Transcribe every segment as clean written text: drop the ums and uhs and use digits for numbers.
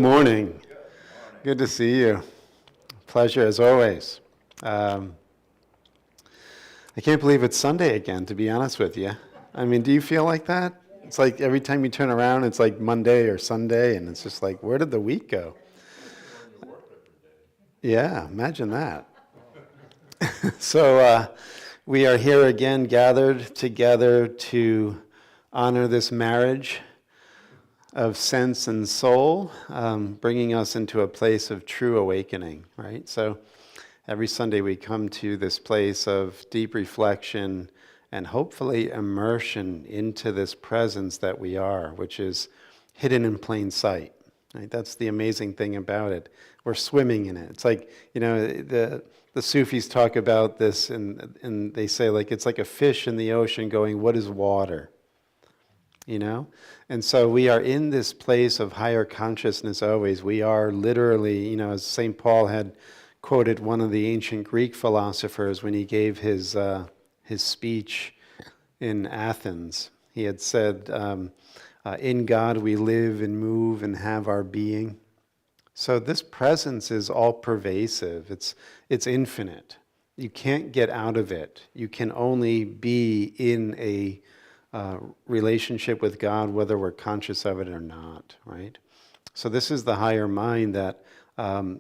morning. Good to see you. Pleasure as always. I can't believe it's Sunday again, to be honest with you. I mean, do you feel like that? It's like every time you turn around, it's like Monday or Sunday, and it's just like, where did the week go? Yeah, imagine that. So we are here again, gathered together to honor this marriage of sense and soul, bringing us into a place of true awakening, right? So every Sunday we come to this place of deep reflection and hopefully immersion into this presence that we are, which is hidden in plain sight, right? That's the amazing thing about it. We're swimming in it. It's like, the Sufis talk about this and they say, like, it's like a fish in the ocean going, what is water? And so we are in this place of higher consciousness always. We are literally, as St. Paul had quoted one of the ancient Greek philosophers when he gave his speech in Athens. He had said, in God we live and move and have our being. So this presence is all pervasive. It's infinite. You can't get out of it. You can only be in a relationship with God, whether we're conscious of it or not, right? So this is the higher mind that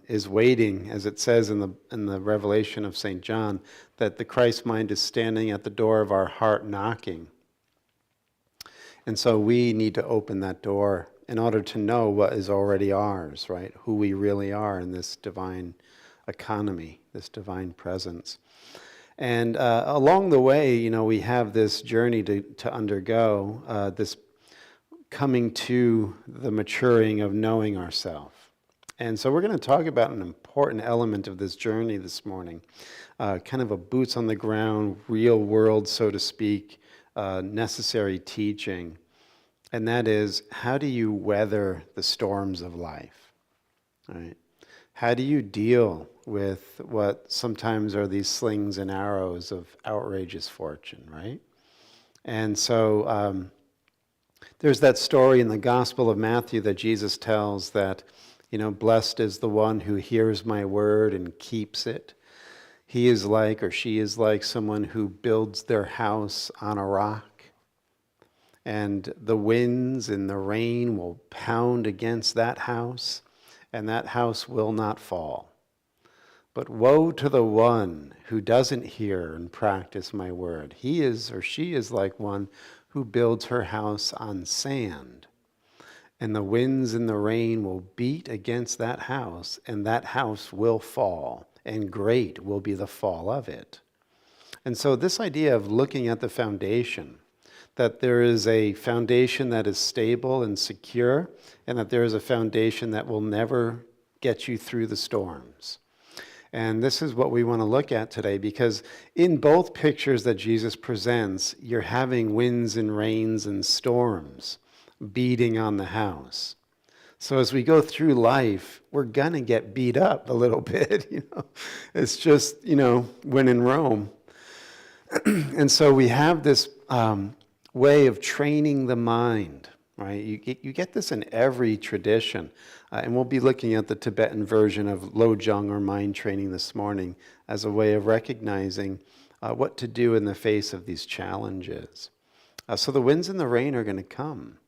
is waiting, as it says in the Revelation of St. John, that the Christ mind is standing at the door of our heart knocking. And so we need to open that door in order to know what is already ours, right? Who we really are in this divine economy, this divine presence. And along the way, we have this journey to undergo, this coming to the maturing of knowing ourselves. And so we're going to talk about an important element of this journey this morning, kind of a boots on the ground, real world, so to speak, necessary teaching. And that is, how do you weather the storms of life, right? How do you deal with what sometimes are these slings and arrows of outrageous fortune, right? And so there's that story in the Gospel of Matthew that Jesus tells that, blessed is the one who hears my word and keeps it. He is like, or she is like, someone who builds their house on a rock. And the winds and the rain will pound against that house, and that house will not fall. But woe to the one who doesn't hear and practice my word. He is or she is like one who builds her house on sand. And the winds and the rain will beat against that house, and that house will fall, and great will be the fall of it. And so this idea of looking at the foundation, that there is a foundation that is stable and secure, and that there is a foundation that will never get you through the storms. And this is what we want to look at today, because in both pictures that Jesus presents, you're having winds and rains and storms beating on the house. So as we go through life, we're going to get beat up a little bit. It's just, when in Rome. And so we have this way of training the mind, right? You get this in every tradition. And we'll be looking at the Tibetan version of Lojong, or mind training, this morning as a way of recognizing what to do in the face of these challenges. So the winds and the rain are going to come.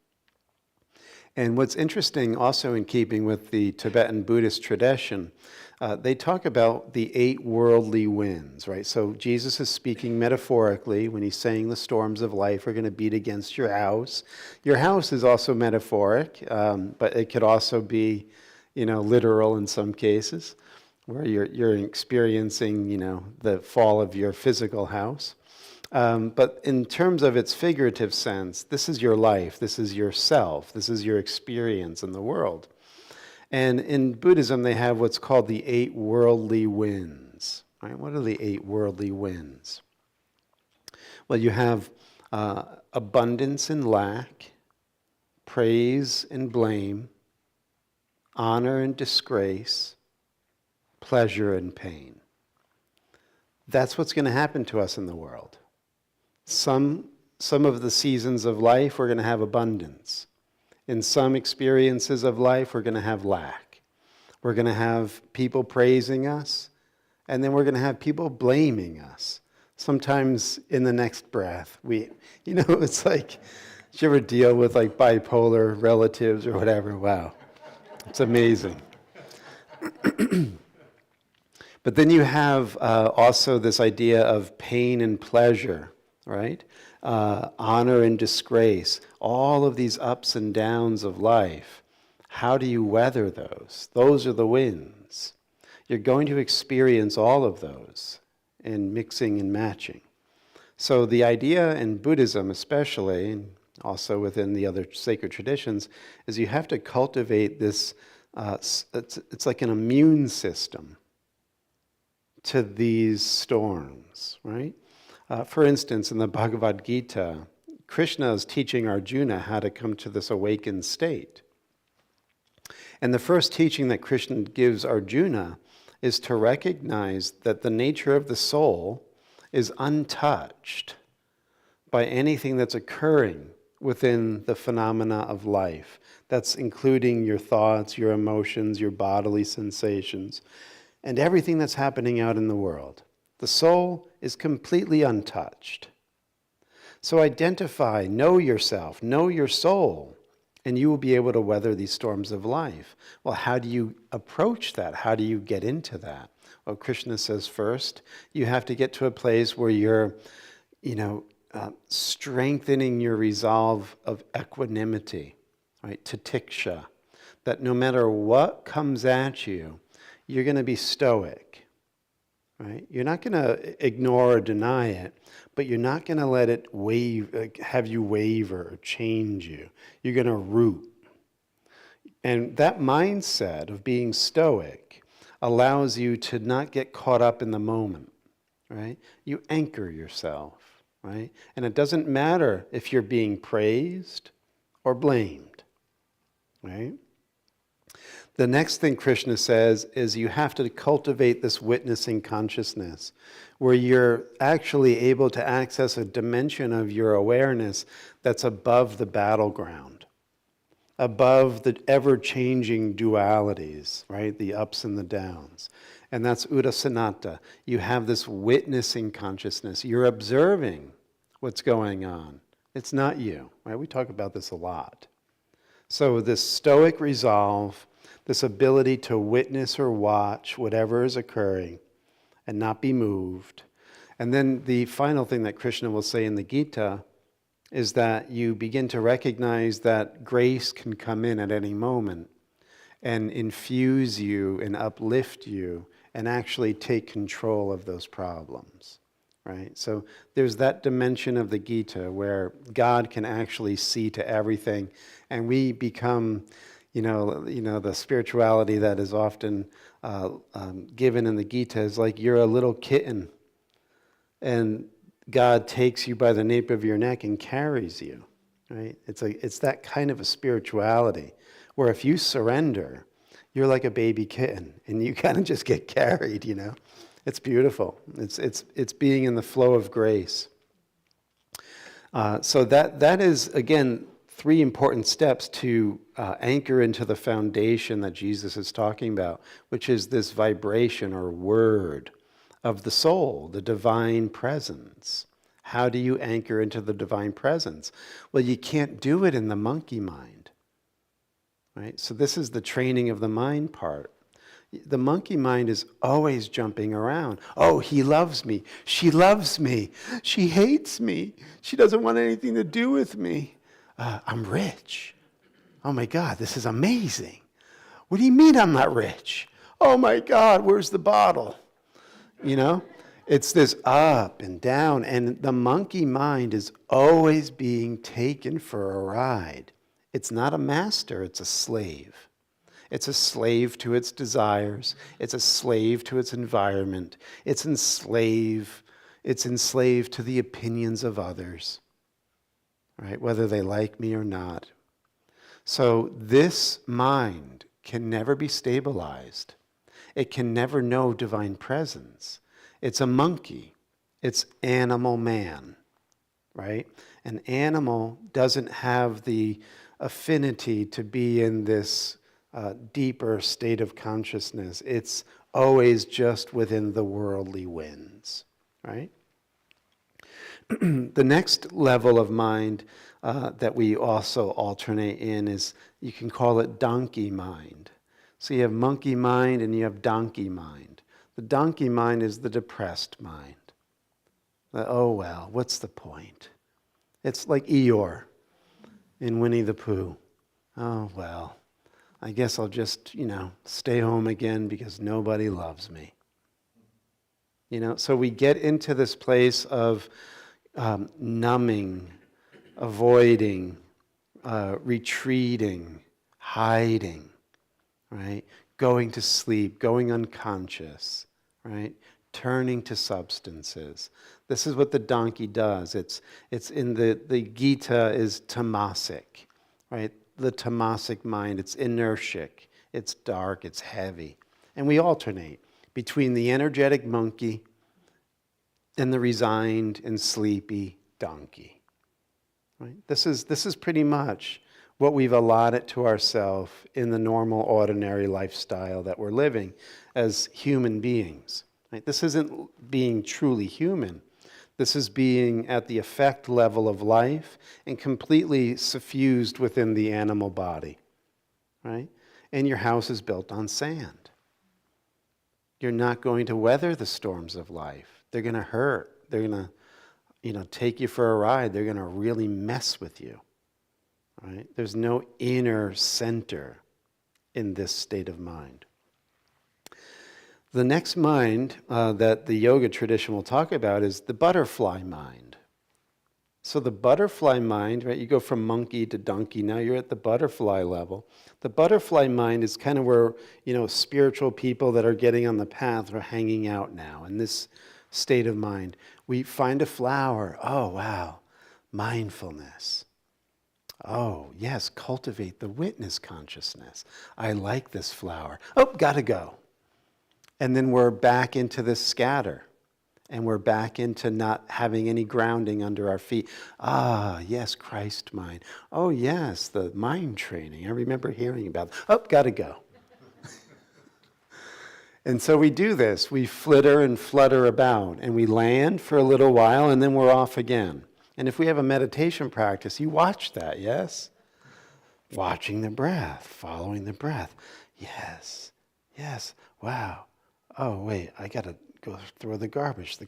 And what's interesting, also in keeping with the Tibetan Buddhist tradition, they talk about the 8 worldly winds, right? So Jesus is speaking metaphorically when he's saying the storms of life are going to beat against your house. Your house is also metaphoric, but it could also be, literal in some cases, where you're experiencing, the fall of your physical house. But in terms of its figurative sense, this is your life, this is yourself, this is your experience in the world. And in Buddhism, they have what's called the 8 worldly winds. Right? What are the 8 worldly winds? Well, you have abundance and lack, praise and blame, honor and disgrace, pleasure and pain. That's what's going to happen to us in the world. Some of the seasons of life, we're going to have abundance. In some experiences of life, we're going to have lack. We're going to have people praising us, and then we're going to have people blaming us. Sometimes in the next breath, it's like, did you ever deal with like bipolar relatives or whatever? Wow, it's amazing. But then you have also this idea of pain and pleasure, right? Honor and disgrace, all of these ups and downs of life. How do you weather those? Those are the winds. You're going to experience all of those in mixing and matching. So the idea in Buddhism especially, and also within the other sacred traditions, is you have to cultivate this, it's like an immune system to these storms, right? For instance, in the Bhagavad Gita, Krishna is teaching Arjuna how to come to this awakened state. And the first teaching that Krishna gives Arjuna is to recognize that the nature of the soul is untouched by anything that's occurring within the phenomena of life. That's including your thoughts, your emotions, your bodily sensations, and everything that's happening out in the world. The soul is completely untouched. So identify, know yourself, know your soul, and you will be able to weather these storms of life. Well, how do you approach that? How do you get into that? Well, Krishna says first, you have to get to a place where you're, strengthening your resolve of equanimity, right? Titiksha, that no matter what comes at you, you're going to be stoic, right? You're not going to ignore or deny it, but you're not going to let it have you waver or change you. You're going to root. And that mindset of being stoic allows you to not get caught up in the moment, right? You anchor yourself, right? And it doesn't matter if you're being praised or blamed, right? The next thing Krishna says is you have to cultivate this witnessing consciousness where you're actually able to access a dimension of your awareness that's above the battleground, above the ever-changing dualities, right? The ups and the downs. And that's udasanatta. You have this witnessing consciousness. You're observing what's going on. It's not you, right? We talk about this a lot. So this stoic resolve, this ability to witness or watch whatever is occurring and not be moved. And then the final thing that Krishna will say in the Gita is that you begin to recognize that grace can come in at any moment and infuse you and uplift you and actually take control of those problems, right? So there's that dimension of the Gita where God can actually see to everything, and we become the spirituality that is often given in the Gita is like you're a little kitten, and God takes you by the nape of your neck and carries you, right? It's that kind of a spirituality where if you surrender, you're like a baby kitten, and you kind of just get carried. It's beautiful. It's being in the flow of grace. So that is again 3 important steps to anchor into the foundation that Jesus is talking about, which is this vibration or word of the soul, the divine presence. How do you anchor into the divine presence? Well, you can't do it in the monkey mind, right? So this is the training of the mind part. The monkey mind is always jumping around. Oh, he loves me. She loves me. She hates me. She doesn't want anything to do with me. I'm rich. Oh my God, this is amazing. What do you mean I'm not rich? Oh my God, where's the bottle? It's this up and down, and the monkey mind is always being taken for a ride. It's not a master, it's a slave. It's a slave to its desires. It's a slave to its environment. It's enslaved to the opinions of others, right? Whether they like me or not. So this mind can never be stabilized. It can never know divine presence. It's a monkey. It's animal man, right? An animal doesn't have the affinity to be in this deeper state of consciousness. It's always just within the worldly winds, right? The next level of mind that we also alternate in is, you can call it donkey mind. So you have monkey mind and you have donkey mind. The donkey mind is the depressed mind. Oh well, what's the point? It's like Eeyore in Winnie the Pooh. Oh well, I guess I'll just, stay home again because nobody loves me. So we get into this place of numbing, avoiding, retreating, hiding, right? Going to sleep, going unconscious, right? Turning to substances. This is what the donkey does. It's in the Gita is tamasic, right? The tamasic mind, it's inertic, it's dark, it's heavy. And we alternate between the energetic monkey and the resigned and sleepy donkey. Right? This is pretty much what we've allotted to ourselves in the normal, ordinary lifestyle that we're living as human beings. Right? This isn't being truly human. This is being at the effect level of life and completely suffused within the animal body. Right? And your house is built on sand. You're not going to weather the storms of life. They're going to hurt. They're going to, take you for a ride. They're going to really mess with you. Right? There's no inner center in this state of mind. The next mind that the yoga tradition will talk about is the butterfly mind. So the butterfly mind, right? You go from monkey to donkey. Now you're at the butterfly level. The butterfly mind is kind of where, spiritual people that are getting on the path are hanging out now in this state of mind. We find a flower. Oh, wow. Mindfulness. Oh, yes, cultivate the witness consciousness. I like this flower. Oh, gotta go. And then we're back into this scatter. And we're back into not having any grounding under our feet. Ah, yes, Christ mind. Oh, yes, the mind training. I remember hearing about it. Oh, gotta go. And so we do this. We flitter and flutter about. And we land for a little while, and then we're off again. And if we have a meditation practice, you watch that, yes? Watching the breath, following the breath. Yes, yes, wow. Oh, wait, I got to go throw the garbage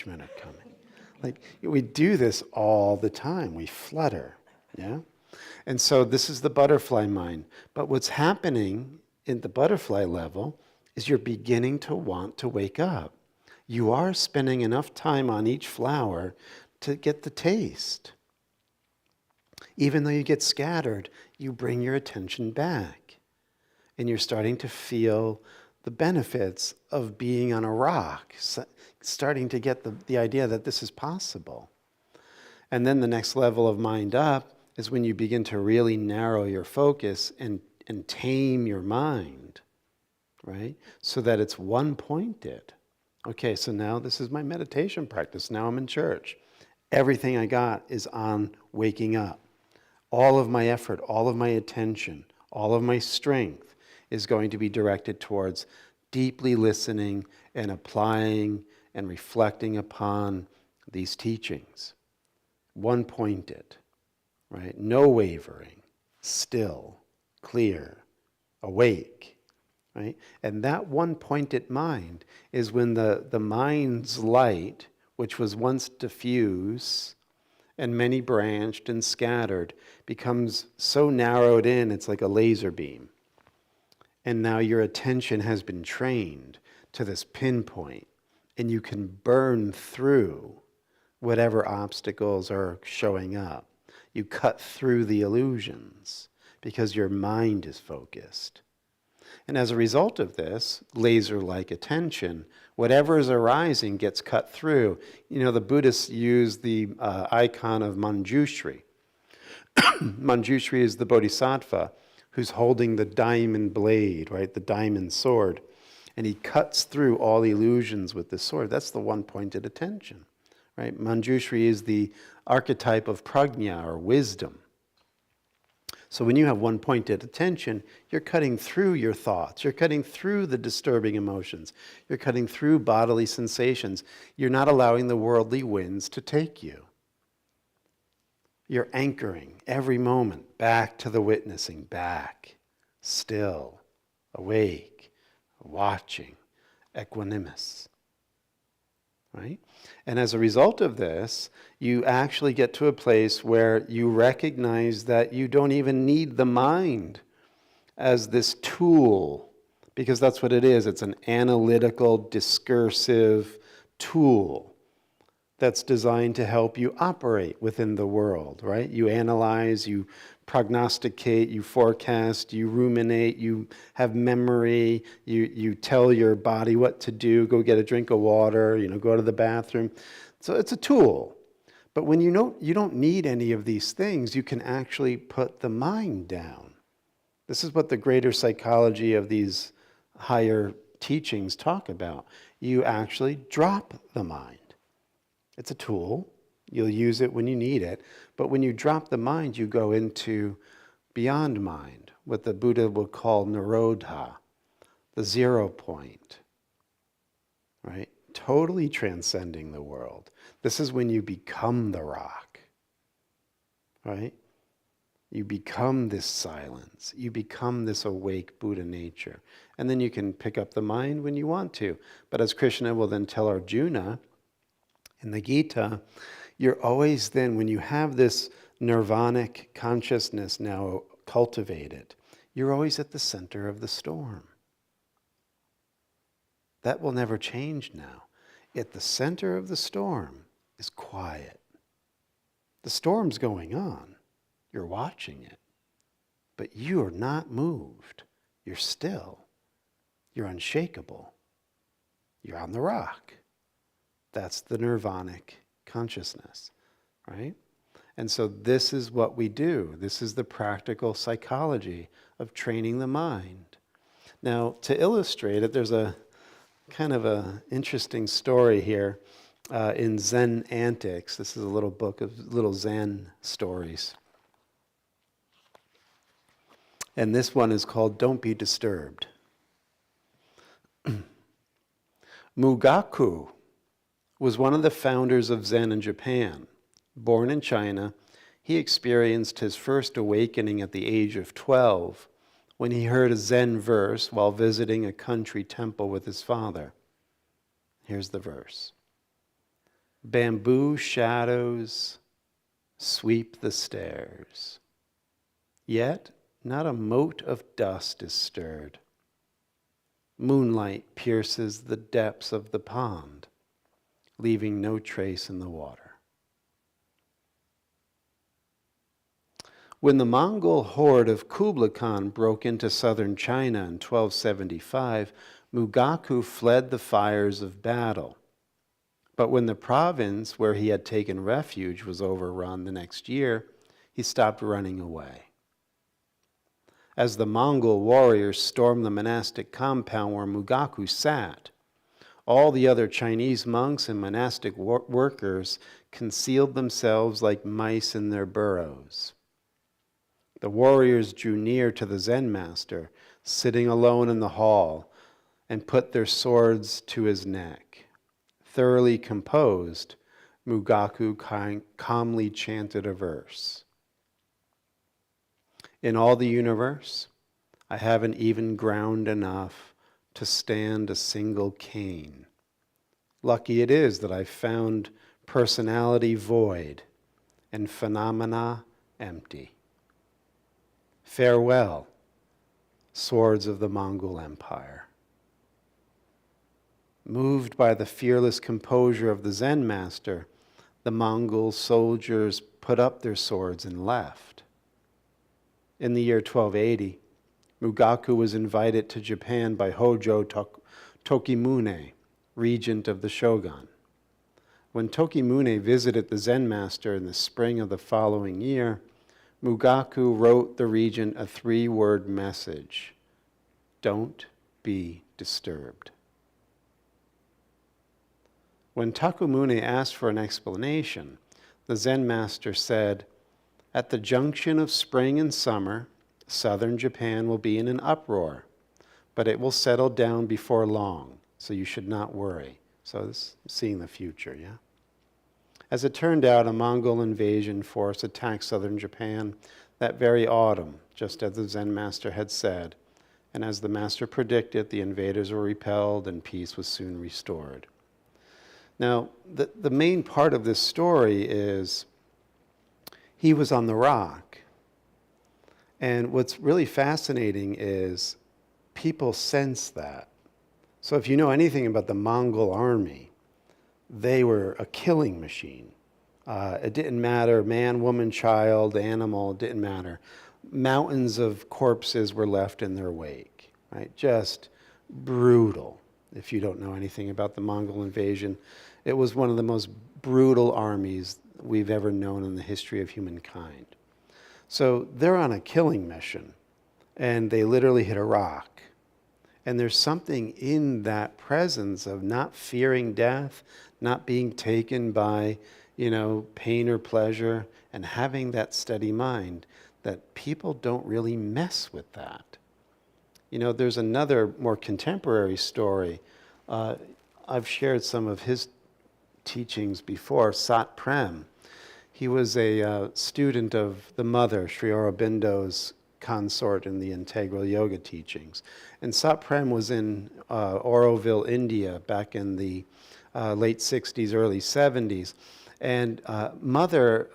men are coming. Like, we do this all the time. We flutter, yeah? And so this is the butterfly mind. But what's happening in the butterfly level is you're beginning to want to wake up. You are spending enough time on each flower to get the taste. Even though you get scattered, you bring your attention back. And you're starting to feel the benefits of being on a rock, starting to get the idea that this is possible. And then the next level of mind up is when you begin to really narrow your focus and tame your mind, right? So that it's one-pointed. Okay, so now this is my meditation practice. Now I'm in church. Everything I got is on waking up. All of my effort, all of my attention, all of my strength is going to be directed towards deeply listening and applying and reflecting upon these teachings. One-pointed, right? No wavering, still, clear, awake, right? And that one-pointed mind is when the mind's light, which was once diffuse and many branched and scattered, becomes so narrowed in, it's like a laser beam. And now your attention has been trained to this pinpoint, and you can burn through whatever obstacles are showing up. You cut through the illusions because your mind is focused. And as a result of this laser-like attention, whatever is arising gets cut through. The Buddhists use the icon of Manjushri. Manjushri is the bodhisattva who's holding the diamond blade, right, the diamond sword. And he cuts through all illusions with the sword. That's the one-pointed attention, right? Manjushri is the archetype of prajna, or wisdom. So when you have one pointed attention, you're cutting through your thoughts. You're cutting through the disturbing emotions. You're cutting through bodily sensations. You're not allowing the worldly winds to take you. You're anchoring every moment back to the witnessing, back, still, awake, watching, equanimous. Right? And as a result of this, you actually get to a place where you recognize that you don't even need the mind as this tool, because that's what it is. It's an analytical, discursive tool that's designed to help you operate within the world, right? You analyze, you prognosticate, you forecast, you ruminate, you have memory, you tell your body what to do, go get a drink of water, go to the bathroom. So it's a tool. But when you don't need any of these things, you can actually put the mind down. This is what the greater psychology of these higher teachings talk about. You actually drop the mind. It's a tool. You'll use it when you need it. But when you drop the mind, you go into beyond mind, what the Buddha would call nirodha, the 0 point, right? Totally transcending the world. This is when you become the rock, right? You become this silence. You become this awake Buddha nature. And then you can pick up the mind when you want to. But as Krishna will then tell Arjuna, in the Gita, you're always then, when you have this nirvanic consciousness now cultivated, you're always at the center of the storm. That will never change now. At the center of the storm is quiet. The storm's going on. You're watching it. But you are not moved. You're still. You're unshakable. You're on the rock. That's the nirvanic consciousness, right? And so this is what we do. This is the practical psychology of training the mind. Now, to illustrate it, there's a kind of an interesting story here in Zen Antics. This is a little book of little Zen stories. And this one is called Don't Be Disturbed. Mugaku was one of the founders of Zen in Japan. Born in China, he experienced his first awakening at the age of 12 when he heard a Zen verse while visiting a country temple with his father. Here's the verse. Bamboo shadows sweep the stairs, yet not a mote of dust is stirred. Moonlight pierces the depths of the pond, leaving no trace in the water. When the Mongol horde of Kublai Khan broke into southern China in 1275, Mugaku fled the fires of battle. But when the province where he had taken refuge was overrun the next year, he stopped running away. As the Mongol warriors stormed the monastic compound where Mugaku sat, all the other Chinese monks and monastic workers concealed themselves like mice in their burrows. The warriors drew near to the Zen master, sitting alone in the hall, and put their swords to his neck. Thoroughly composed, Mugaku calmly chanted a verse. In all the universe, I haven't even ground enough to stand a single cane. Lucky it is that I found personality void and phenomena empty. Farewell, swords of the Mongol Empire. Moved by the fearless composure of the Zen master, the Mongol soldiers put up their swords and left. In the year 1280, Mugaku was invited to Japan by Hojo Tokimune, regent of the shogun. When Tokimune visited the Zen master in the spring of the following year, Mugaku wrote the regent a 3-word message: don't be disturbed. When Tokimune asked for an explanation, the Zen master said, At the junction of spring and summer, southern Japan will be in an uproar, but it will settle down before long, so you should not worry. So this is seeing the future, yeah? As it turned out, a Mongol invasion force attacked southern Japan that very autumn, just as the Zen master had said. And as the master predicted, the invaders were repelled and peace was soon restored. Now, the main part of this story is he was on the rock. And what's really fascinating is people sense that. So if you know anything about the Mongol army, they were a killing machine. It didn't matter, man, woman, child, animal, it didn't matter. Mountains of corpses were left in their wake, right? Just brutal. If you don't know anything about the Mongol invasion, it was one of the most brutal armies we've ever known in the history of humankind. So they're on a killing mission, and they literally hit a rock. And there's something in that presence of not fearing death, not being taken by, pain or pleasure, and having that steady mind, that people don't really mess with that. There's another more contemporary story. I've shared some of his teachings before. Sat Prem. He was a student of the mother, Sri Aurobindo's consort in the integral yoga teachings. And Sat Prem was in Auroville, India, back in the late 60s, early 70s. And mother,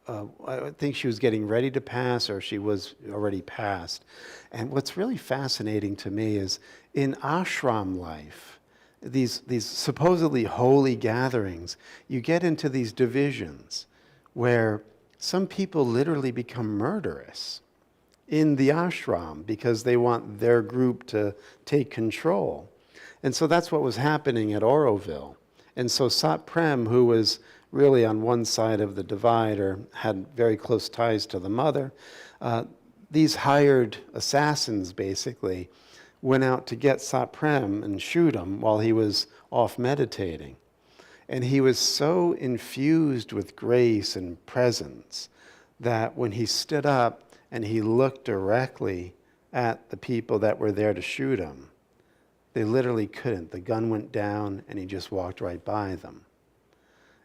I think she was getting ready to pass, or she was already passed. And what's really fascinating to me is in ashram life, these supposedly holy gatherings, you get into these divisions where some people literally become murderous in the ashram because they want their group to take control. And so that's what was happening at Auroville. And so Sat Prem, who was really on one side of the divide or had very close ties to the mother, these hired assassins basically went out to get Sat Prem and shoot him while he was off meditating. And he was so infused with grace and presence that when he stood up and he looked directly at the people that were there to shoot him, they literally couldn't. The gun went down and he just walked right by them.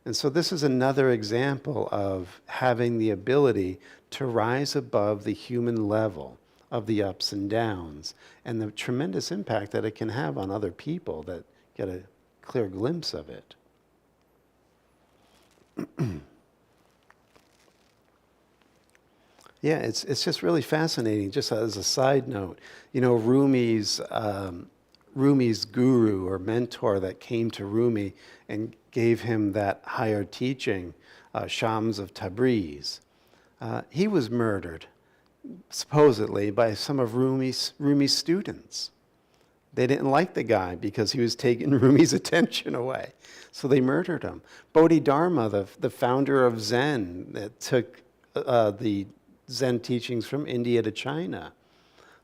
And so this is another example of having the ability to rise above the human level of the ups and downs and the tremendous impact that it can have on other people that get a clear glimpse of it. Yeah, it's just really fascinating. Just as a side note, Rumi's guru or mentor that came to Rumi and gave him that higher teaching, Shams of Tabriz, he was murdered, supposedly, by some of Rumi's students. They didn't like the guy because he was taking Rumi's attention away. So they murdered him. Bodhidharma, the founder of Zen, that took the Zen teachings from India to China,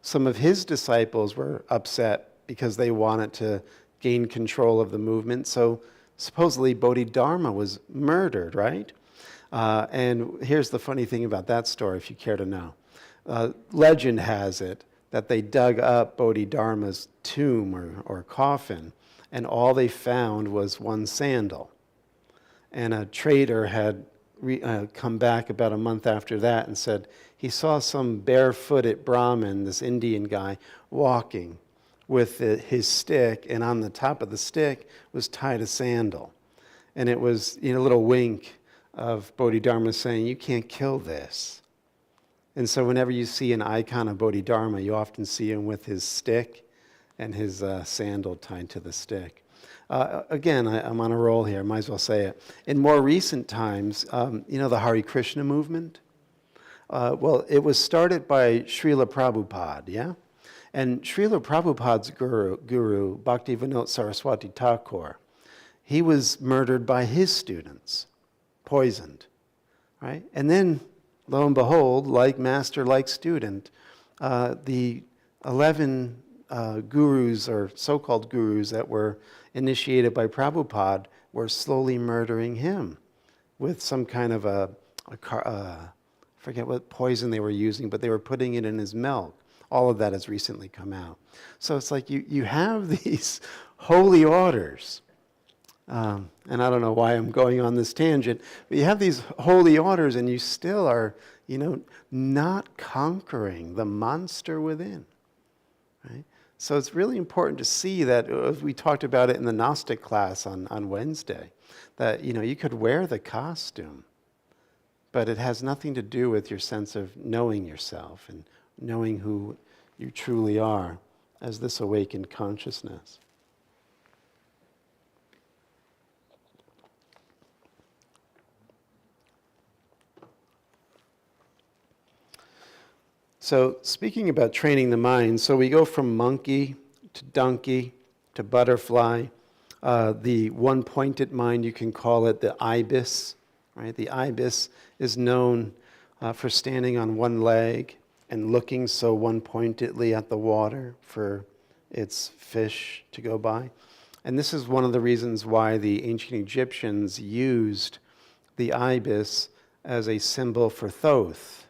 some of his disciples were upset because they wanted to gain control of the movement. So supposedly Bodhidharma was murdered, right? And here's the funny thing about that story, if you care to know. Legend has it that they dug up Bodhidharma's tomb or coffin, and all they found was one sandal. And a trader had come back about a month after that and said he saw some barefooted Brahmin, this Indian guy, walking with his stick, and on the top of the stick was tied a sandal. And it was a little wink of Bodhidharma saying, you can't kill this. And so whenever you see an icon of Bodhidharma, you often see him with his stick and his sandal tied to the stick. Again, I'm on a roll here, might as well say it. In more recent times, the Hare Krishna movement? Well, it was started by Srila Prabhupada, yeah? And Srila Prabhupada's guru, Bhaktivinoda Saraswati Thakur, he was murdered by his students, poisoned, right? And then, lo and behold, like master, like student, the 11 gurus or so-called gurus that were initiated by Prabhupada were slowly murdering him with some kind of a forget what poison they were using, but they were putting it in his milk. All of that has recently come out. So it's like you have these holy orders. And I don't know why I'm going on this tangent, but you have these holy orders and you still are, not conquering the monster within, right? So it's really important to see that, as we talked about it in the Gnostic class on Wednesday, that, you could wear the costume, but it has nothing to do with your sense of knowing yourself and knowing who you truly are as this awakened consciousness. So speaking about training the mind, so we go from monkey to donkey to butterfly. The one-pointed mind, you can call it the ibis, right? The ibis is known for standing on one leg and looking so one-pointedly at the water for its fish to go by. And this is one of the reasons why the ancient Egyptians used the ibis as a symbol for Thoth,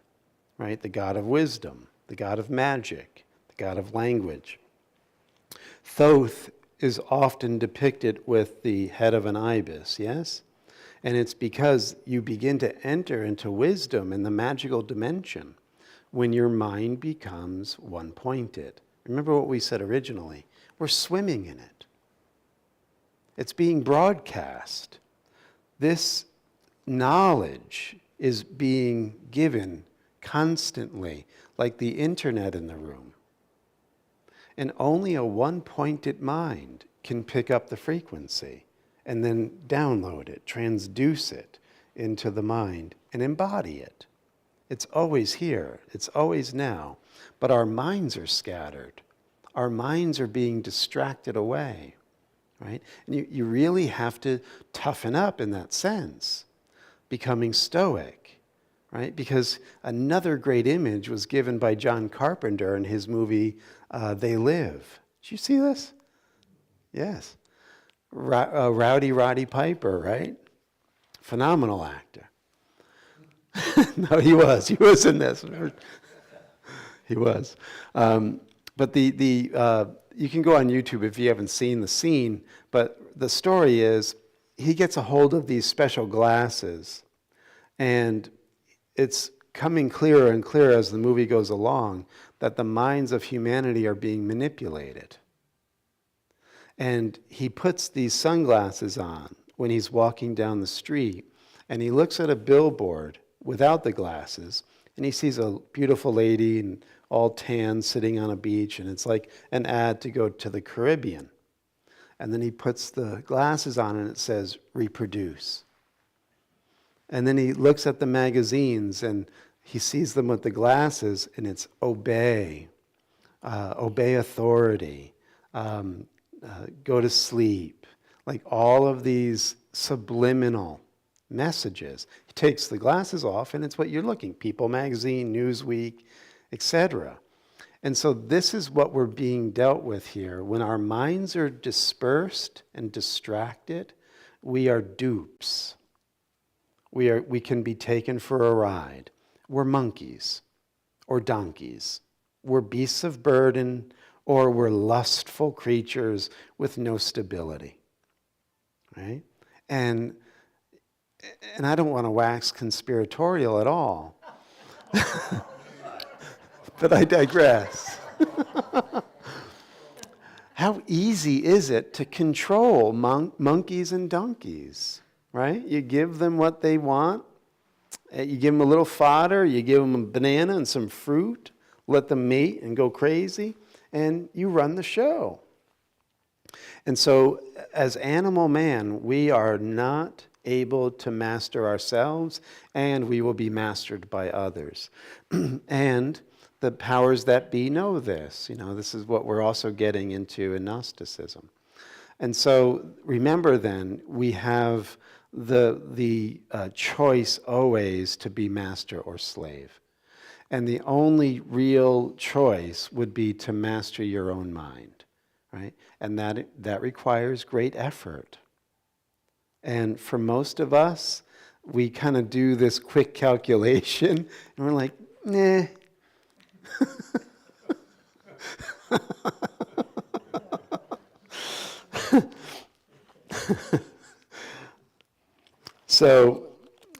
right? The god of wisdom, the god of magic, the god of language. Thoth is often depicted with the head of an ibis, yes? And it's because you begin to enter into wisdom in the magical dimension when your mind becomes one-pointed. Remember what we said originally. We're swimming in it. It's being broadcast. This knowledge is being given constantly, like the internet in the room. And only a one-pointed mind can pick up the frequency and then download it, transduce it into the mind and embody it. It's always here, it's always now, but our minds are scattered. Our minds are being distracted away, right? And you really have to toughen up in that sense, becoming stoic, right? Because another great image was given by John Carpenter in his movie, They Live. Did you see this? Yes. Rowdy Roddy Piper, right? Phenomenal actor. No, he was in this. He was. But you can go on YouTube if you haven't seen the scene, but the story is he gets a hold of these special glasses, and it's coming clearer and clearer as the movie goes along that the minds of humanity are being manipulated. And he puts these sunglasses on when he's walking down the street, and he looks at a billboard without the glasses, and he sees a beautiful lady and all tan sitting on a beach, and it's like an ad to go to the Caribbean. And then he puts the glasses on and it says, reproduce. And then he looks at the magazines and he sees them with the glasses and it's obey, obey authority, go to sleep. Like all of these subliminal messages. He takes the glasses off and it's what you're looking, People magazine, Newsweek, etc. And so this is what we're being dealt with here. When our minds are dispersed and distracted, we are dupes. We can be taken for a ride. We're monkeys or donkeys. We're beasts of burden, or we're lustful creatures with no stability. Right? And I don't want to wax conspiratorial at all. But I digress. How easy is it to control monkeys and donkeys, right? You give them what they want. You give them a little fodder. You give them a banana and some fruit. Let them mate and go crazy. And you run the show. And so as animal man, we are not able to master ourselves, and we will be mastered by others. And the powers that be know this. This is what we're also getting into in Gnosticism. And so remember then, we have the choice always to be master or slave. And the only real choice would be to master your own mind, right? And that requires great effort. And for most of us, we kind of do this quick calculation, and we're like, nah. So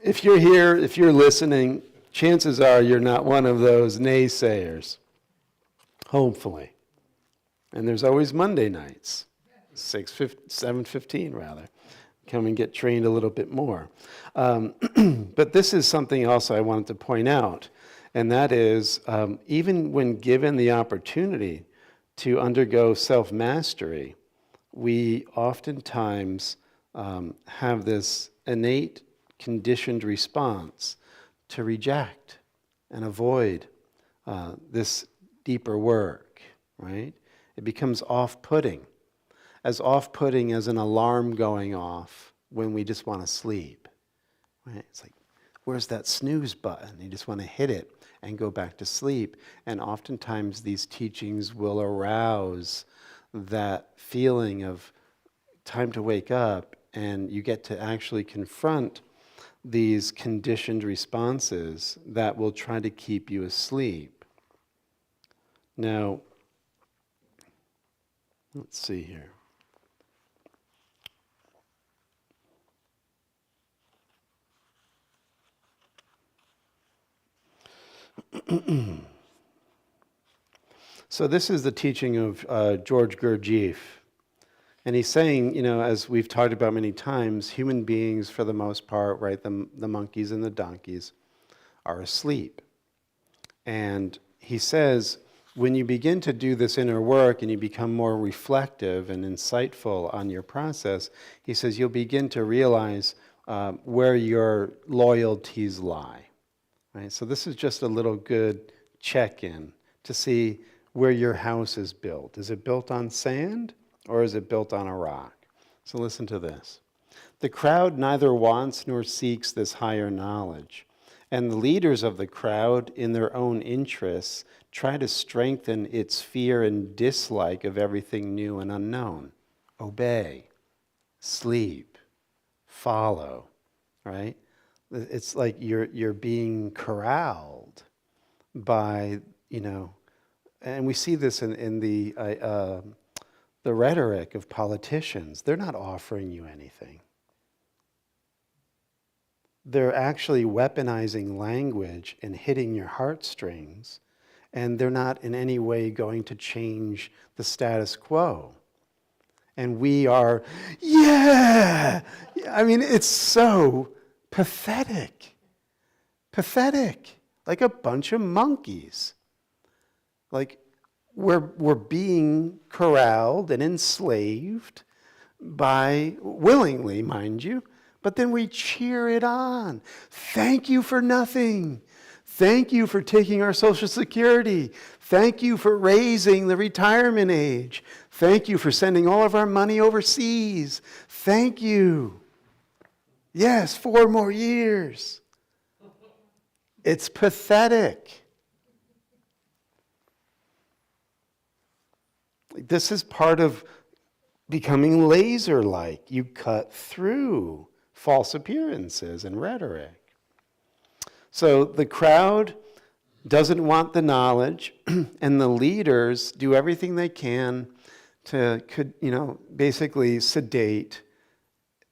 if you're here, if you're listening, chances are you're not one of those naysayers, hopefully. And there's always Monday nights, 7:15 rather. Come and get trained a little bit more. But this is something else I wanted to point out, and that is even when given the opportunity to undergo self-mastery, we oftentimes have this innate conditioned response to reject and avoid this deeper work, right? It becomes off-putting as an alarm going off when we just want to sleep, right? It's like, where's that snooze button? You just want to hit it and go back to sleep. And oftentimes these teachings will arouse that feeling of time to wake up, and you get to actually confront these conditioned responses that will try to keep you asleep. Now, let's see here. So this is the teaching of George Gurdjieff. And he's saying, as we've talked about many times, human beings, for the most part, right, the monkeys and the donkeys, are asleep. And he says, when you begin to do this inner work and you become more reflective and insightful on your process, he says you'll begin to realize where your loyalties lie. Right? So this is just a little good check-in to see where your house is built. Is it built on sand or is it built on a rock? So listen to this. The crowd neither wants nor seeks this higher knowledge, and the leaders of the crowd, in their own interests, try to strengthen its fear and dislike of everything new and unknown. Obey, sleep, follow, right? It's like you're being corralled by, and we see this in the rhetoric of politicians. They're not offering you anything. They're actually weaponizing language and hitting your heartstrings, and they're not in any way going to change the status quo. And we are, yeah! I mean, it's so pathetic. Pathetic. Like a bunch of monkeys. Like we're being corralled and enslaved by, willingly, mind you, but then we cheer it on. Thank you for nothing. Thank you for taking our Social Security. Thank you for raising the retirement age. Thank you for sending all of our money overseas. Thank you. Yes, 4 more years. It's pathetic. This is part of becoming laser-like. You cut through false appearances and rhetoric. So the crowd doesn't want the knowledge, and the leaders do everything they can to, basically sedate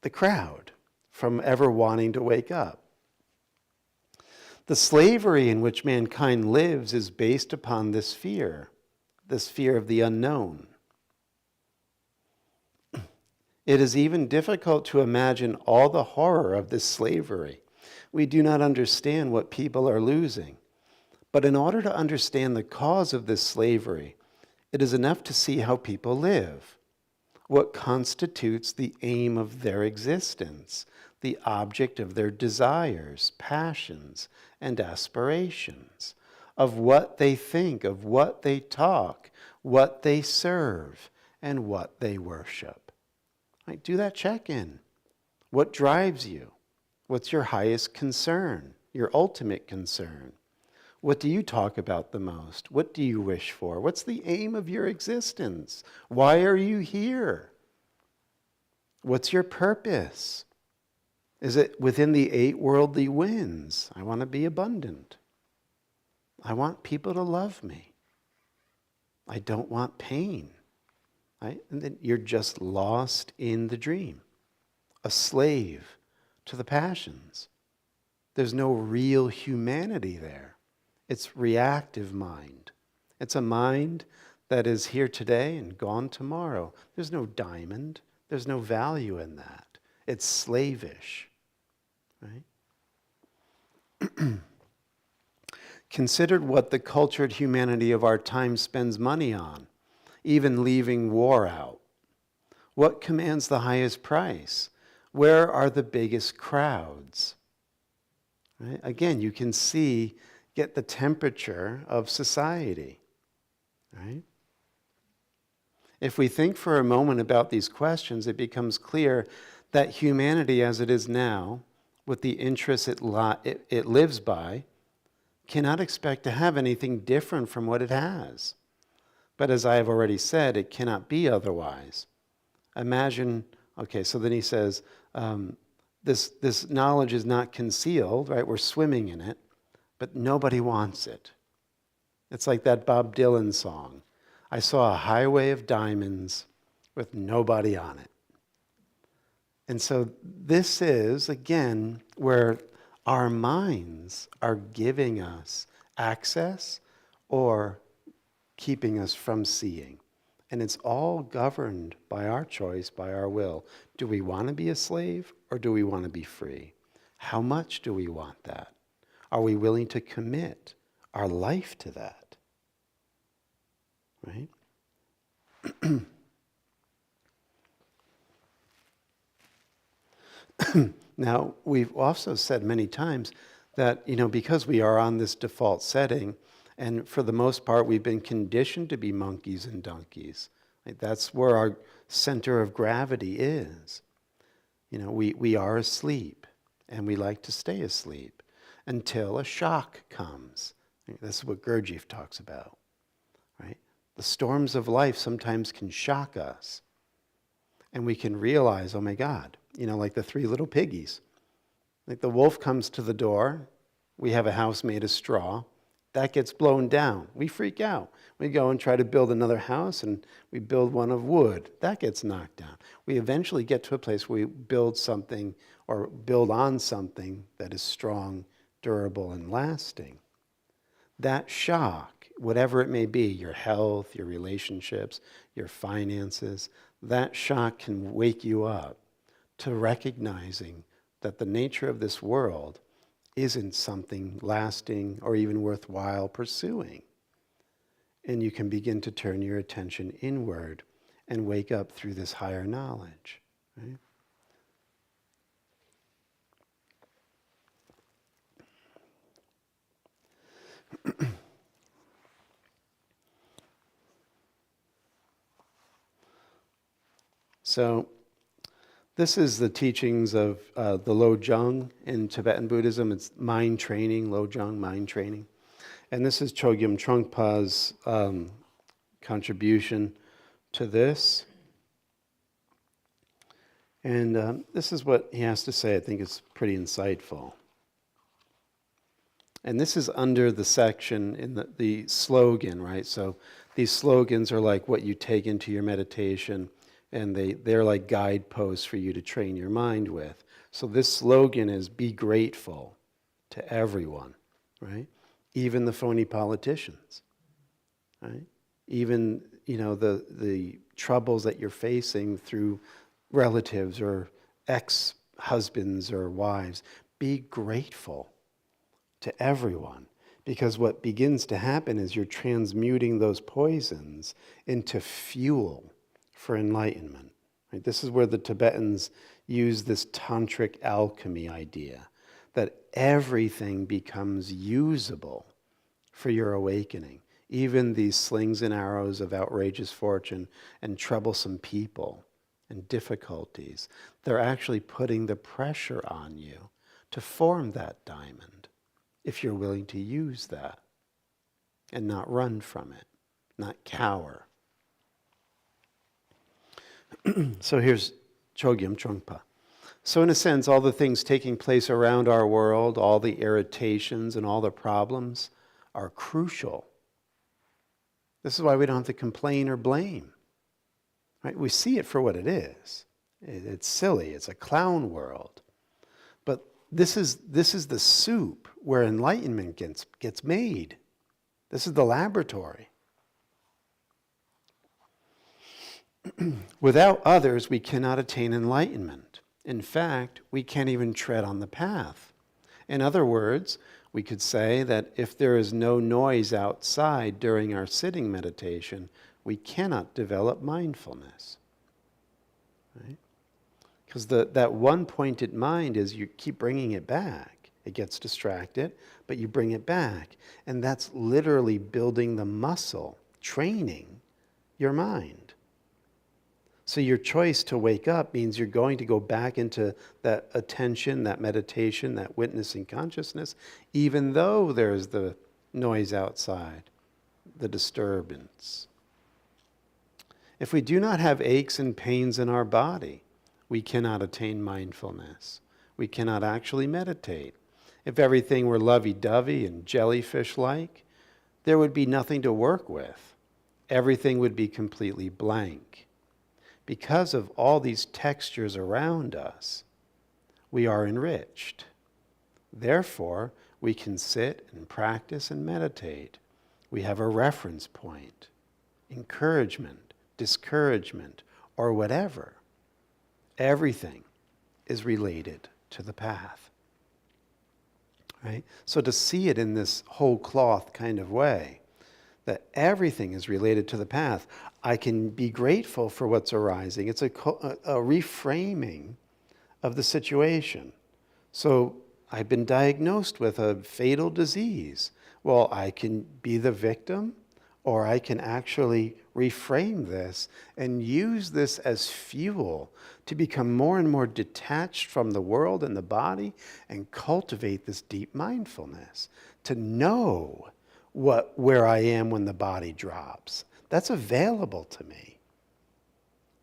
the crowd from ever wanting to wake up. The slavery in which mankind lives is based upon this fear of the unknown. It is even difficult to imagine all the horror of this slavery. We do not understand what people are losing. But in order to understand the cause of this slavery, it is enough to see how people live, what constitutes the aim of their existence, the object of their desires, passions, and aspirations, of what they think, of what they talk, what they serve, and what they worship. Right? Do that check-in. What drives you? What's your highest concern, your ultimate concern? What do you talk about the most? What do you wish for? What's the aim of your existence? Why are you here? What's your purpose? Is it within the 8 worldly winds? I want to be abundant. I want people to love me. I don't want pain. Right? And then you're just lost in the dream, a slave to the passions. There's no real humanity there. It's reactive mind. It's a mind that is here today and gone tomorrow. There's no diamond. There's no value in that. It's slavish, right? Considered what the cultured humanity of our time spends money on, even leaving war out. What commands the highest price? Where are the biggest crowds? Right? Again, you can get the temperature of society, right? If we think for a moment about these questions, it becomes clear that humanity as it is now, with the interests it lives by, cannot expect to have anything different from what it has. But as I have already said, it cannot be otherwise. Imagine, okay, so then he says, this knowledge is not concealed, right? We're swimming in it, but nobody wants it. It's like that Bob Dylan song. I saw a highway of diamonds with nobody on it. And so this is, again, where our minds are giving us access or keeping us from seeing. And it's all governed by our choice, by our will. Do we want to be a slave or do we want to be free? How much do we want that? Are we willing to commit our life to that? Right? Now, we've also said many times that, because we are on this default setting, and for the most part, we've been conditioned to be monkeys and donkeys. Right? That's where our center of gravity is. We are asleep, and we like to stay asleep until a shock comes. This is what Gurdjieff talks about, right? The storms of life sometimes can shock us, and we can realize, oh my God, like the 3 little piggies. Like the wolf comes to the door, we have a house made of straw, that gets blown down. We freak out. We go and try to build another house, and we build one of wood. That gets knocked down. We eventually get to a place where we build something or build on something that is strong, durable, and lasting. That shock, whatever it may be, your health, your relationships, your finances, that shock can wake you up to recognizing that the nature of this world isn't something lasting or even worthwhile pursuing. And you can begin to turn your attention inward and wake up through this higher knowledge. Right? So, this is the teachings of the Lojong in Tibetan Buddhism. It's mind training, Lojong, mind training. And this is Chogyam Trungpa's contribution to this. And this is what he has to say. I think it's pretty insightful. And this is under the section in the slogan, right? So these slogans are like what you take into your meditation, and they're like guideposts for you to train your mind with. So this slogan is be grateful to everyone, right? Even the phony politicians, right? Even, the troubles that you're facing through relatives or ex-husbands or wives. Be grateful to everyone, because what begins to happen is you're transmuting those poisons into fuel for enlightenment. Right? This is where the Tibetans use this tantric alchemy idea, that everything becomes usable for your awakening. Even these slings and arrows of outrageous fortune and troublesome people and difficulties, they're actually putting the pressure on you to form that diamond, if you're willing to use that and not run from it, not cower. So here's Chogyam Trungpa. So in a sense, all the things taking place around our world, all the irritations and all the problems are crucial. This is why we don't have to complain or blame. Right? We see it for what it is. It's silly. It's a clown world. But this is the soup where enlightenment gets made. This is the laboratory. Without others, we cannot attain enlightenment. In fact, we can't even tread on the path. In other words, we could say that if there is no noise outside during our sitting meditation, we cannot develop mindfulness. Right? Because that one-pointed mind is you keep bringing it back. It gets distracted, but you bring it back. And that's literally building the muscle, training your mind. So your choice to wake up means you're going to go back into that attention, that meditation, that witnessing consciousness, even though there's the noise outside, the disturbance. If we do not have aches and pains in our body, we cannot attain mindfulness. We cannot actually meditate. If everything were lovey-dovey and jellyfish-like, there would be nothing to work with. Everything would be completely blank. Because of all these textures around us, we are enriched. Therefore, we can sit and practice and meditate. We have a reference point, encouragement, discouragement, or whatever. Everything is related to the path. Right? So to see it in this whole cloth kind of way, that everything is related to the path. I can be grateful for what's arising. It's a reframing of the situation. So I've been diagnosed with a fatal disease. Well, I can be the victim, or I can actually reframe this and use this as fuel to become more and more detached from the world and the body and cultivate this deep mindfulness, to know where I am when the body drops. That's available to me.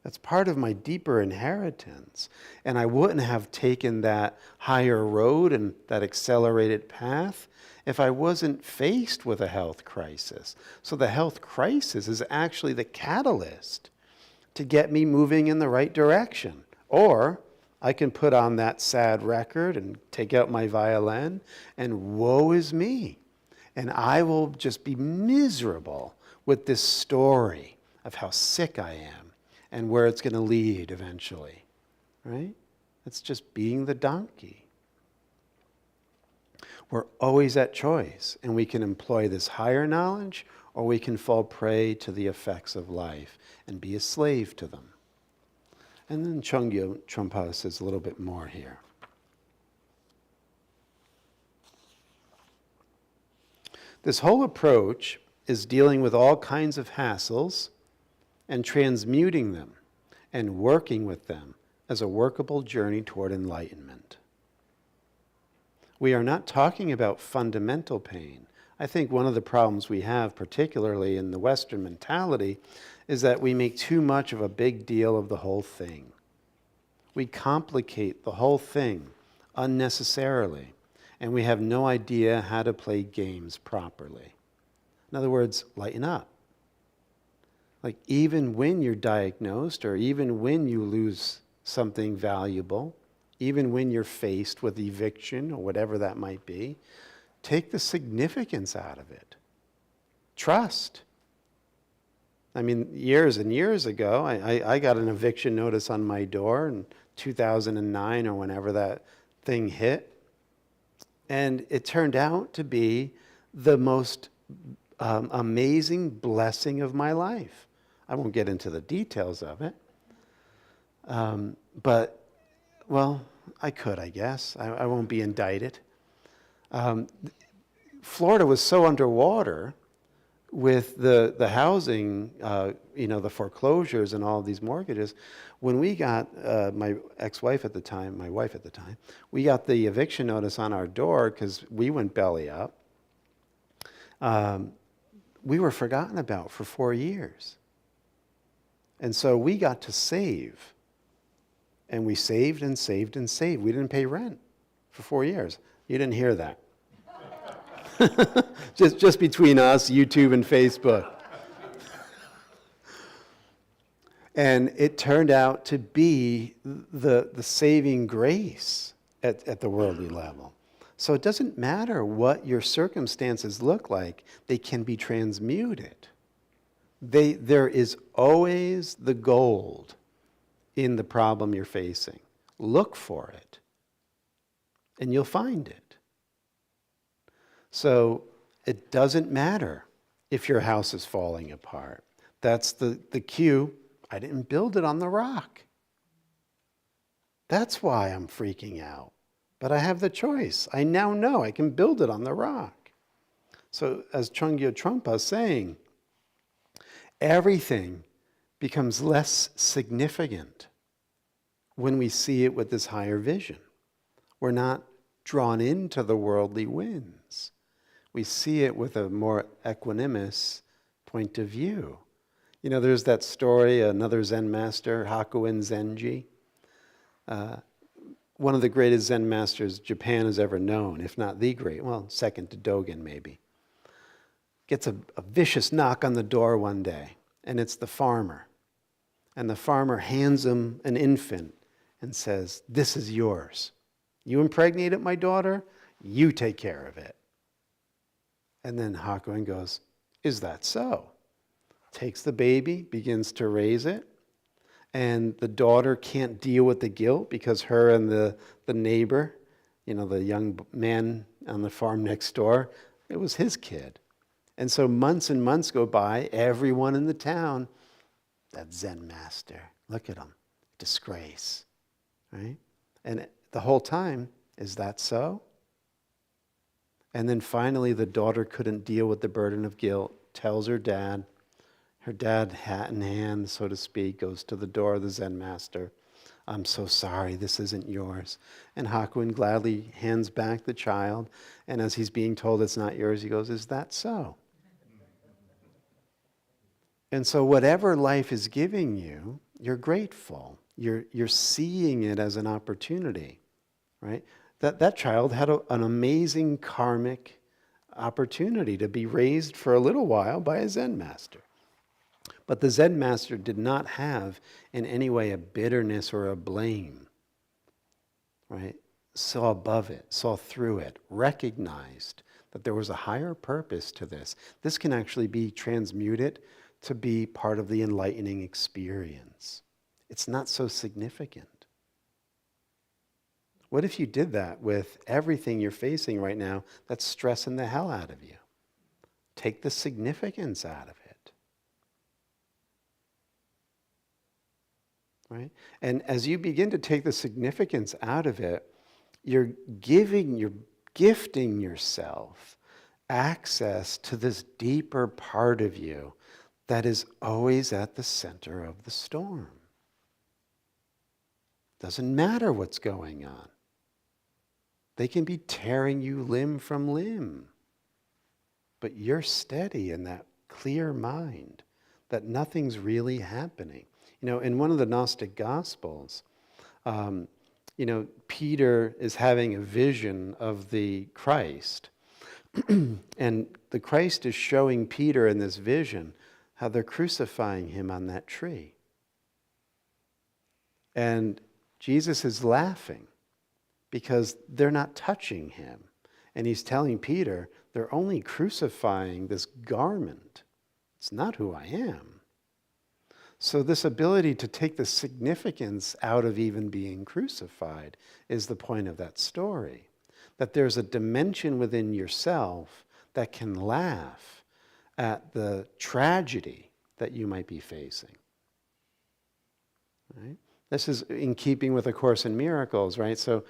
That's part of my deeper inheritance. And I wouldn't have taken that higher road and that accelerated path if I wasn't faced with a health crisis. So the health crisis is actually the catalyst to get me moving in the right direction. Or I can put on that sad record and take out my violin and woe is me. And I will just be miserable with this story of how sick I am and where it's going to lead eventually. Right? It's just being the donkey. We're always at choice, and we can employ this higher knowledge, or we can fall prey to the effects of life and be a slave to them. And then Chögyam Trungpa says a little bit more here. This whole approach is dealing with all kinds of hassles and transmuting them and working with them as a workable journey toward enlightenment. We are not talking about fundamental pain. I think one of the problems we have, particularly in the Western mentality, is that we make too much of a big deal of the whole thing. We complicate the whole thing unnecessarily, and we have no idea how to play games properly. In other words, lighten up. Like even when you're diagnosed, or even when you lose something valuable, even when you're faced with eviction or whatever that might be, take the significance out of it. Trust. I mean, years and years ago, I got an eviction notice on my door in 2009 or whenever that thing hit. And it turned out to be the most amazing blessing of my life. I won't get into the details of it. But, well, I could, I guess. I won't be indicted. Florida was so underwater with the housing, the foreclosures and all of these mortgages. When we got, my wife at the time, we got the eviction notice on our door because we went belly up. We were forgotten about for 4 years. And so we got to save And we saved and saved and saved. We didn't pay rent for 4 years. You didn't hear that. just between us, YouTube and Facebook. And it turned out to be the saving grace at the worldly level. So it doesn't matter what your circumstances look like, they can be transmuted. There is always the gold in the problem you're facing. Look for it, and you'll find it. So it doesn't matter if your house is falling apart. That's the cue. I didn't build it on the rock. That's why I'm freaking out. But I have the choice. I now know I can build it on the rock. So as Chögyal Trungpa is saying, everything becomes less significant when we see it with this higher vision. We're not drawn into the worldly winds. We see it with a more equanimous point of view. You know, there's that story, another Zen master, Hakuin Zenji. One of the greatest Zen masters Japan has ever known, if not the great, well, second to Dogen maybe. Gets a vicious knock on the door one day, and it's the farmer. And the farmer hands him an infant and says, "This is yours. You impregnated my daughter, you take care of it." And then Hakuin goes, "Is that so?" Takes the baby, begins to raise it, and the daughter can't deal with the guilt because her and the neighbor, you know, the young man on the farm next door, it was his kid. And so months and months go by, everyone in the town, that Zen master, look at him, disgrace, right? And the whole time, is that so? And then finally the daughter couldn't deal with the burden of guilt, tells her dad, hat in hand, so to speak, goes to the door of the Zen master. "I'm so sorry, this isn't yours." And Hakuin gladly hands back the child, and as he's being told it's not yours, he goes, "Is that so?" And so whatever life is giving you, you're grateful. You're seeing it as an opportunity, right? That child had an amazing karmic opportunity to be raised for a little while by a Zen master. But the Zen master did not have in any way a bitterness or a blame, right? Saw above it, saw through it, recognized that there was a higher purpose to this. This can actually be transmuted to be part of the enlightening experience. It's not so significant. What if you did that with everything you're facing right now that's stressing the hell out of you? Take the significance out of it. Right? And as you begin to take the significance out of it, you're gifting yourself access to this deeper part of you that is always at the center of the storm. Doesn't matter what's going on. They can be tearing you limb from limb. But you're steady in that clear mind that nothing's really happening. You know, in one of the Gnostic Gospels, Peter is having a vision of the Christ. And the Christ is showing Peter in this vision how they're crucifying him on that tree. And Jesus is laughing because they're not touching him. And he's telling Peter, they're only crucifying this garment. It's not who I am. So this ability to take the significance out of even being crucified is the point of that story. That there's a dimension within yourself that can laugh at the tragedy that you might be facing. Right? This is in keeping with A Course in Miracles, right? So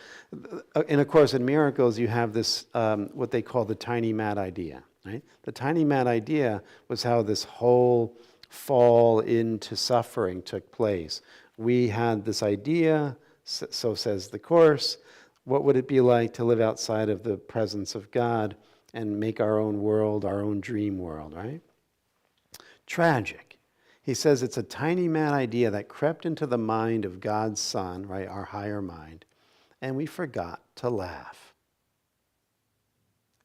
in A Course in Miracles, you have this, what they call the tiny mad idea, right? The tiny mad idea was how this whole fall into suffering took place. We had this idea, so says the Course, what would it be like to live outside of the presence of God and make our own world, our own dream world, right? Tragic. He says it's a tiny mad idea that crept into the mind of God's Son, right, our higher mind, and we forgot to laugh.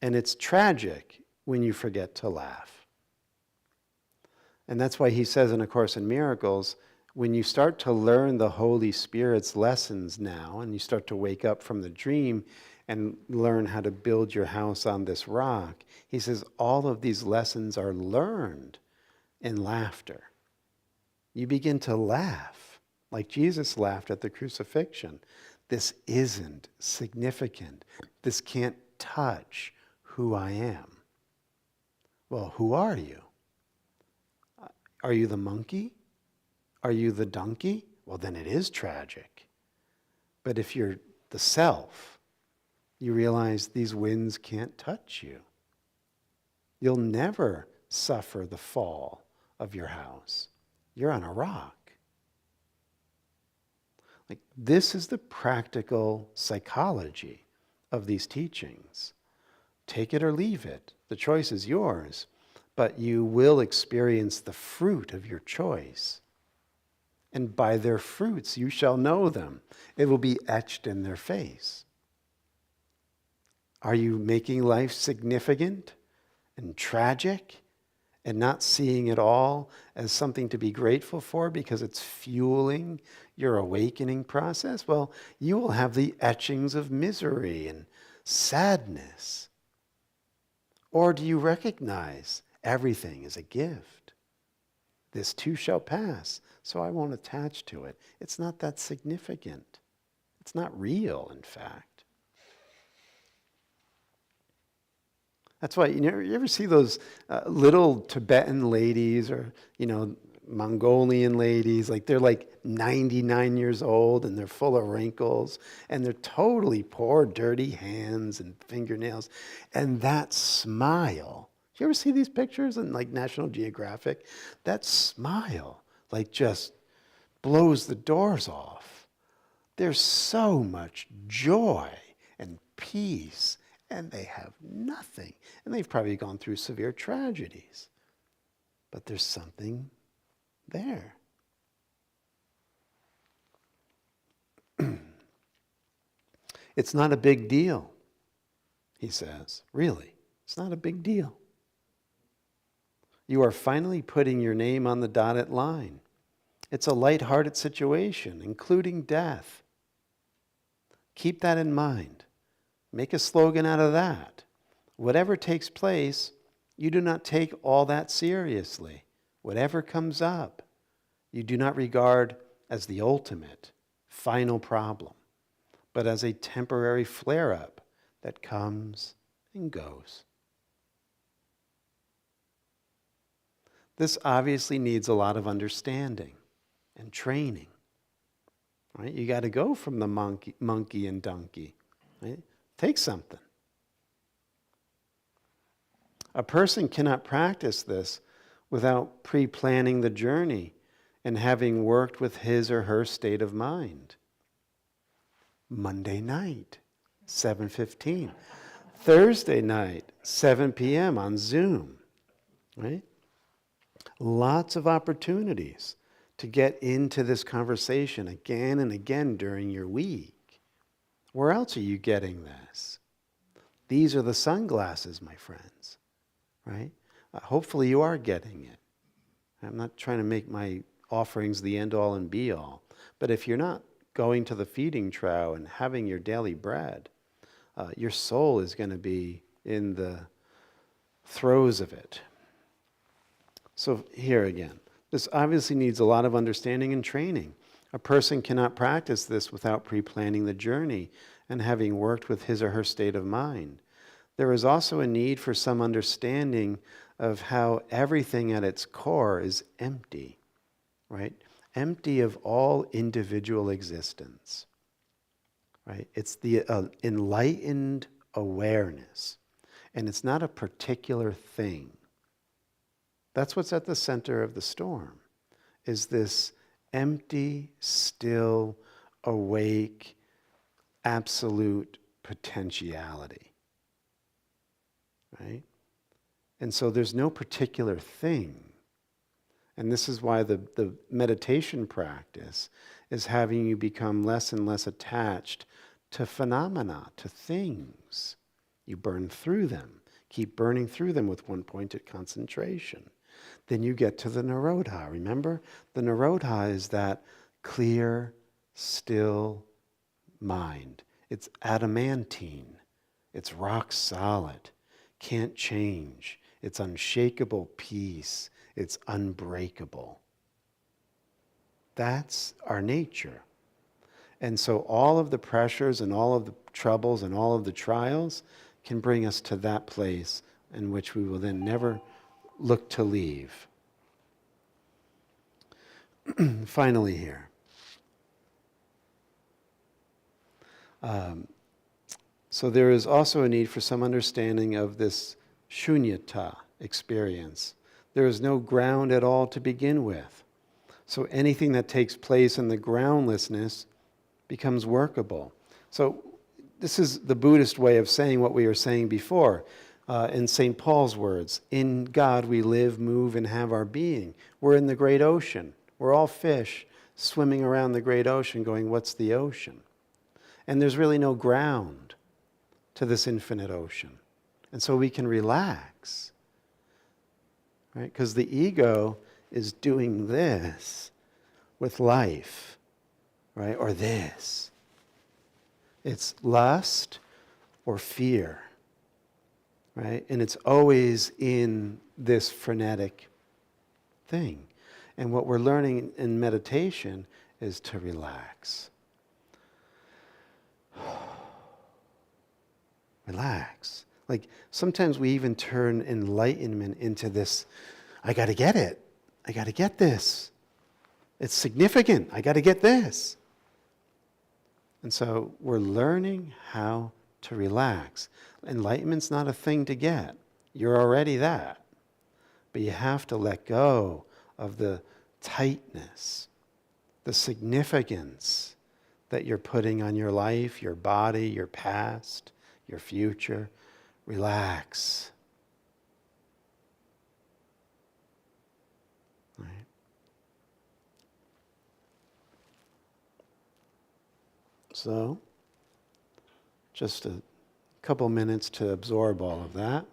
And it's tragic when you forget to laugh. And that's why he says in A Course in Miracles, when you start to learn the Holy Spirit's lessons now, and you start to wake up from the dream and learn how to build your house on this rock, he says all of these lessons are learned in laughter. You begin to laugh like Jesus laughed at the crucifixion. This isn't significant. This can't touch who I am. Well, who are you? Are you the monkey? Are you the donkey? Well, then it is tragic. But if you're the self, you realize these winds can't touch you. You'll never suffer the fall of your house. You're on a rock. Like, this is the practical psychology of these teachings. Take it or leave it. The choice is yours, but you will experience the fruit of your choice. And by their fruits you shall know them. It will be etched in their face. Are you making life significant and tragic and not seeing it all as something to be grateful for because it's fueling your awakening process? Well, you will have the etchings of misery and sadness. Or do you recognize everything is a gift? This too shall pass, so I won't attach to it. It's not that significant. It's not real, in fact. That's why, you ever see those little Tibetan ladies or, Mongolian ladies, like they're like 99 years old and they're full of wrinkles and they're totally poor, dirty hands and fingernails. And that smile, you ever see these pictures in like National Geographic? That smile like just blows the doors off. There's so much joy and peace, and they have nothing. And they've probably gone through severe tragedies. But there's something there. It's not a big deal, he says. Really, it's not a big deal. You are finally putting your name on the dotted line. It's a lighthearted situation, including death. Keep that in mind. Make a slogan out of that. Whatever takes place, you do not take all that seriously. Whatever comes up, you do not regard as the ultimate, final problem, but as a temporary flare-up that comes and goes. This obviously needs a lot of understanding and training. Right? You got to go from the monkey and donkey. Right? Take something. A person cannot practice this without pre-planning the journey and having worked with his or her state of mind. Monday night, 7:15. Thursday night, 7 p.m. on Zoom. Right? Lots of opportunities to get into this conversation again and again during your week. Where else are you getting this? These are the sunglasses, my friends. Right? Hopefully you are getting it. I'm not trying to make my offerings the end-all and be-all. But if you're not going to the feeding trough and having your daily bread, your soul is going to be in the throes of it. So here again, this obviously needs a lot of understanding and training. A person cannot practice this without pre-planning the journey and having worked with his or her state of mind. There is also a need for some understanding of how everything at its core is empty, right? Empty of all individual existence, right? It's the enlightened awareness, and it's not a particular thing. That's what's at the center of the storm, is this empty, still, awake, absolute potentiality, right? And so there's no particular thing. And this is why the meditation practice is having you become less and less attached to phenomena, to things. You burn through them. Keep burning through them with one-pointed concentration. Then you get to the Nirodha. Remember? The Nirodha is that clear, still mind. It's adamantine. It's rock solid. Can't change. It's unshakable peace. It's unbreakable. That's our nature. And so all of the pressures and all of the troubles and all of the trials can bring us to that place in which we will then never look to leave. Finally here. So there is also a need for some understanding of this shunyata experience. There is no ground at all to begin with. So anything that takes place in the groundlessness becomes workable. So this is the Buddhist way of saying what we were saying before. In St. Paul's words, in God we live, move, and have our being. We're in the great ocean. We're all fish swimming around the great ocean going, what's the ocean? And there's really no ground to this infinite ocean. And so we can relax, right? Because the ego is doing this with life, right? Or this. It's lust or fear, right? And it's always in this frenetic thing. And what we're learning in meditation is to relax. Relax. Like sometimes we even turn enlightenment into this, I got to get it. I got to get this. It's significant. I got to get this. And so we're learning how to relax. Enlightenment's not a thing to get. You're already that. But you have to let go of the tightness, the significance that you're putting on your life, your body, your past, your future. Relax. Right? So, just a couple minutes to absorb all of that.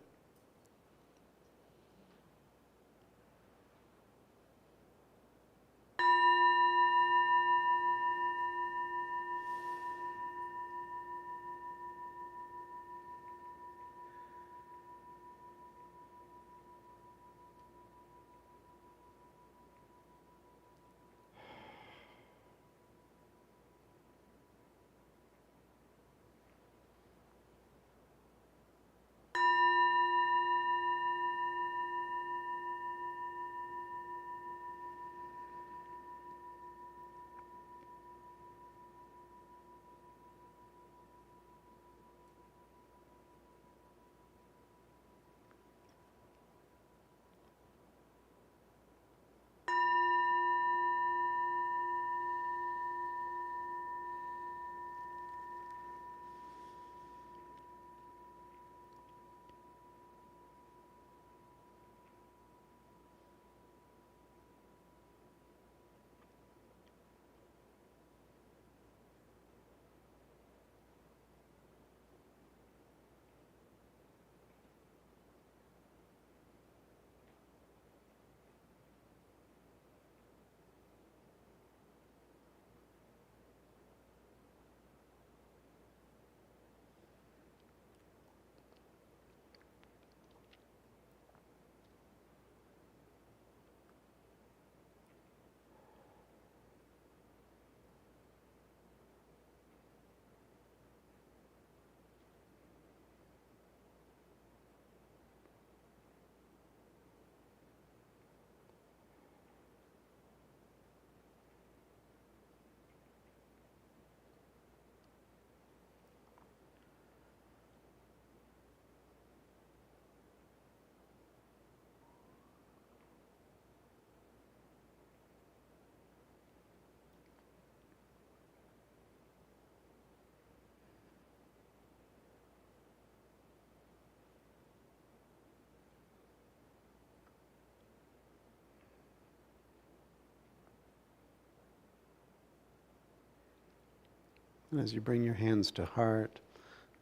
And as you bring your hands to heart,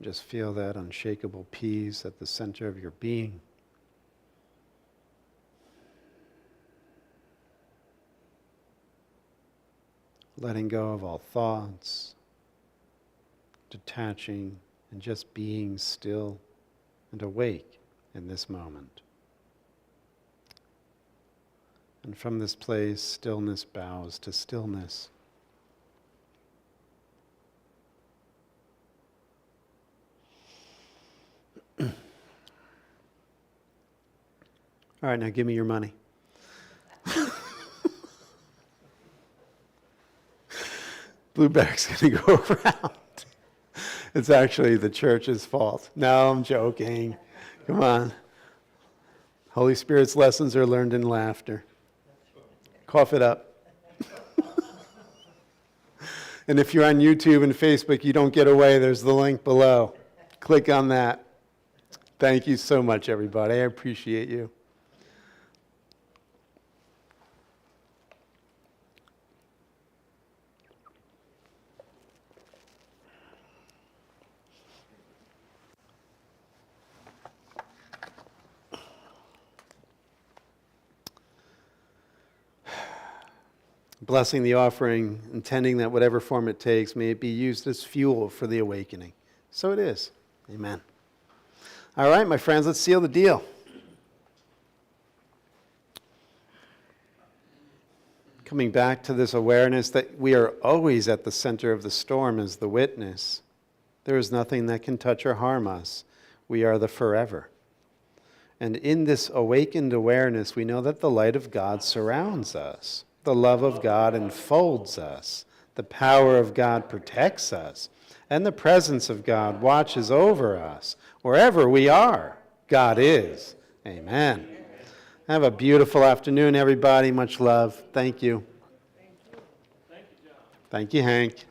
just feel that unshakable peace at the center of your being. Letting go of all thoughts, detaching, and just being still and awake in this moment. And from this place, stillness bows to stillness. All right, now give me your money. Blueback's going to go around. It's actually the church's fault. No, I'm joking. Come on. Holy Spirit's lessons are learned in laughter. Cough it up. And if you're on YouTube and Facebook, you don't get away, there's the link below. Click on that. Thank you so much, everybody. I appreciate you. Blessing the offering, intending that whatever form it takes, may it be used as fuel for the awakening. So it is. Amen. All right, my friends, let's seal the deal. Coming back to this awareness that we are always at the center of the storm as the witness. There is nothing that can touch or harm us. We are the forever. And in this awakened awareness, we know that the light of God surrounds us. The love of God enfolds us. The power of God protects us. And the presence of God watches over us. Wherever we are, God is. Amen. Have a beautiful afternoon, everybody. Much love. Thank you. Thank you, Hank.